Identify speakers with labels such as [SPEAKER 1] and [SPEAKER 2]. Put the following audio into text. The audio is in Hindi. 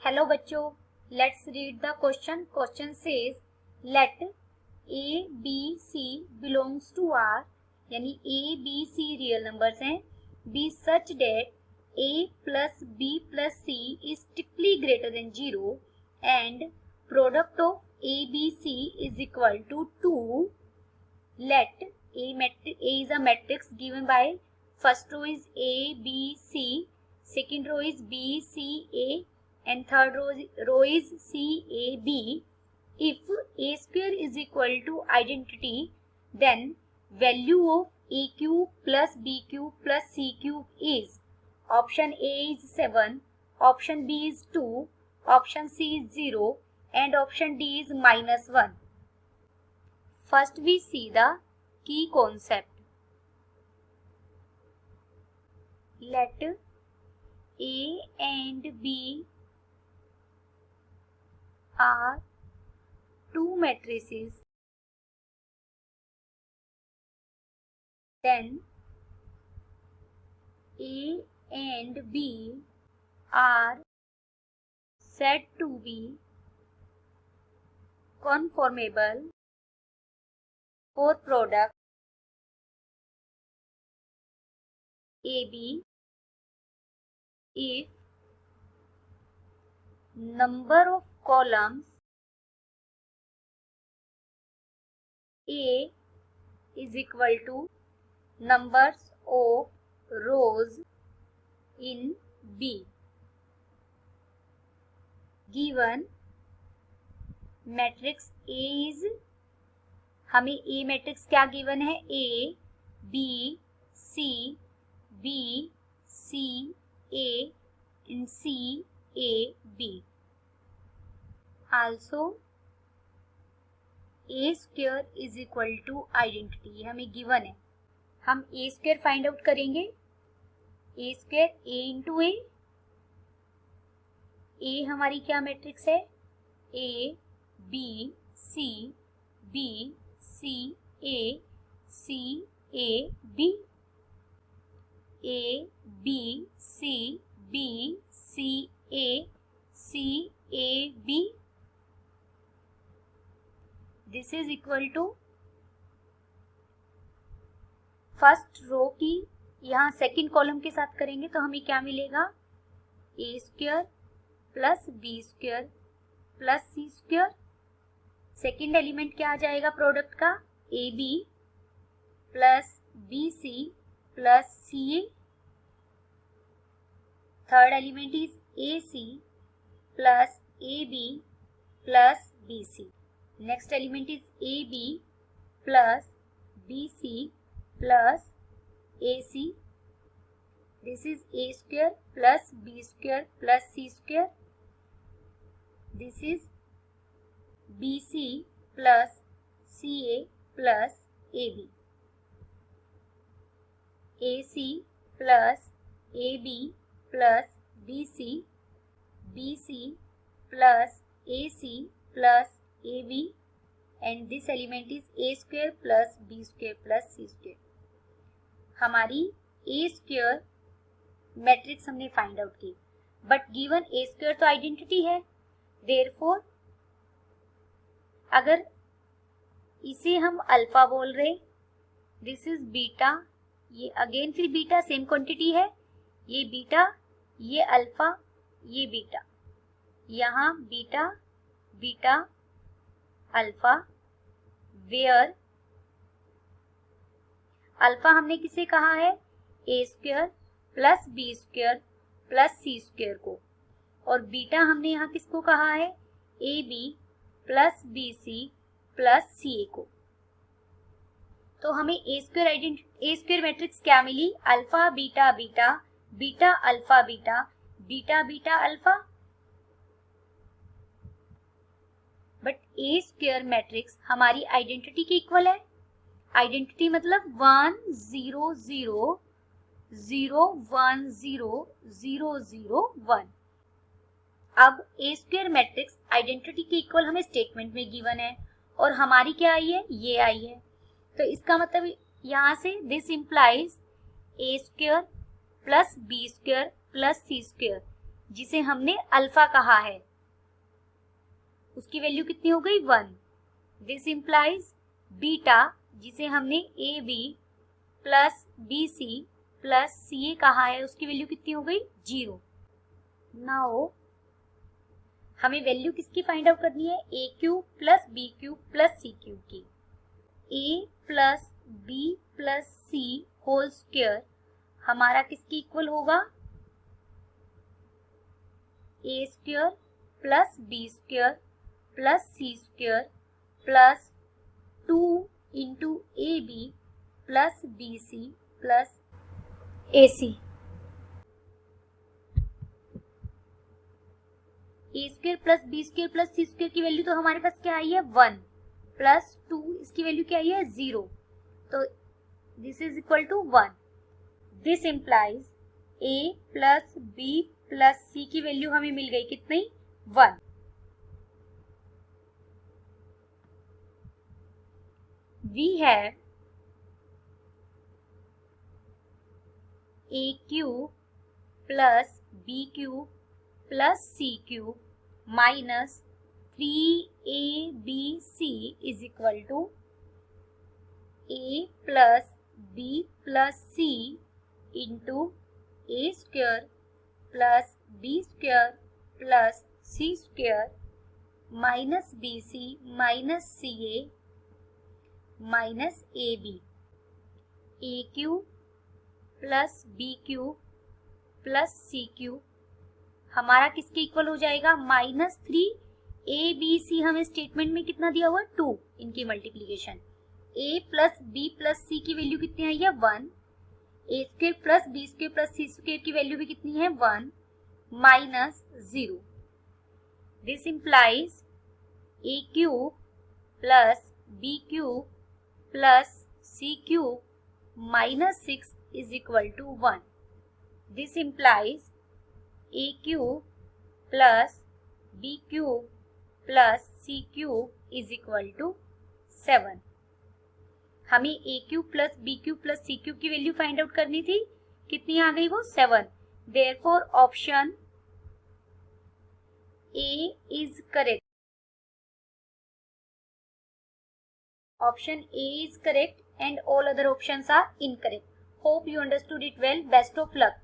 [SPEAKER 1] हेलो बच्चों, let's read the question. Question says let A B C belongs to R, यानी A B C real numbers हैं, be such that a plus b plus c is strictly greater than 0 and product of a b c is equal to 2. Let A is a matrix given by first row is a b c, second row is b c a and third row is c a b. If a square is equal to identity, then value of a cube plus b cube plus c cube is option A is 7, option B is 2, option C is 0 and option D is -1. First we see the key concept. Let A and B are two matrices, then A and B are said to be conformable for product AB if number of columns A is equal to numbers of rows in B. Given matrix A is, हमें A मैट्रिक्स क्या गिवन है? A B C B C A and C A B. Also A square is equal to identity, हमें गिवन है. हम A square फाइंड आउट करेंगे. A square A into A. A हमारी क्या मैट्रिक्स है? A B C B C A C A B. A B C B C A C A B. This is equal to first row की यहाँ सेकेंड कॉलम के साथ करेंगे तो हमें क्या मिलेगा? A square plus B square plus C square. Second element क्या आ जाएगा प्रोडक्ट का? AB plus BC plus CA. Third element is AC plus AB plus BC. Next element is AB plus BC plus AC. This is A square plus B square plus C square. This is BC plus CA plus AB. AC plus AB plus BC, BC plus AC plus AB and this element is A square plus B square plus C square. हमारी A square मैट्रिक्स हमने फाइंड आउट की, बट गिवन A square तो आइडेंटिटी है. देयरफॉर अगर इसे हम अल्फा बोल रहे, दिस इज बीटा, ये अगेन फिर बीटा सेम क्वांटिटी है, ये बीटा, ये अल्फा, ये बीटा, यहाँ beta beta alpha, where alpha हमने किसे कहा है? A square plus B square plus C square को, और बीटा हमने यहाँ किसको कहा है? AB plus BC plus CA को. तो हमें A स्क्वायर मैट्रिक्स क्या मिली? Alpha beta beta beta alpha beta beta beta alpha. But A square matrix हमारी आइडेंटिटी के इक्वल है. आइडेंटिटी मतलब 1 0 0 0 1 0 0 0 1. अब A स्क्वायर मैट्रिक्स आइडेंटिटी के इक्वल हमें स्टेटमेंट में गिवन है और हमारी क्या आई है? ये आई है. तो इसका मतलब यहाँ से this implies A square plus B square plus C square, जिसे हमने अल्फा कहा है, उसकी वैल्यू कितनी हो गई 1। दिस इंप्लाइज बीटा, जिसे हमने A B plus B C plus C A कहा है, उसकी वैल्यू कितनी हो गई 0। नाउ हमें वैल्यू किसकी फाइंड आउट करनी है, A cube plus B cube plus C cube की। A plus B plus C whole square हमारा किसकी इक्वल होगा, A square plus B square plus C square plus 2 into A B plus B C plus A C. A square plus B square plus C square की वैल्यू तो हमारे पास क्या आई है 1 प्लस 2, इसकी वैल्यू क्या आई है 0, तो this is equal to 1। This implies A plus B plus C की वैल्यू हमें मिल गई कितनी 1। We have A cube plus B cube plus C cube minus 3abc is equal to A plus B plus C into A square plus B square plus C square minus B C minus C A minus A B. A cube plus B cube plus C cube हमारा किसके इक्वल हो जाएगा -3 ए बी सी, हमें स्टेटमेंट में कितना दिया हुआ है 2, इनकी multiplication. A plus B plus C की वैल्यू कितनी आई है 1, A square plus B square plus C square की वैल्यू भी कितनी है 1 -0। This implies A cube plus B cube plus C cube -6 is equal to 1। This implies A cube plus B cube plus C cube is equal to 7। हमें A cube plus B cube plus C cube की वैल्यू फाइंड आउट करनी थी, कितनी आ गई वो 7। Therefore option A is correct. Option A is correct and all other options are incorrect. Hope you understood it well. Best of luck.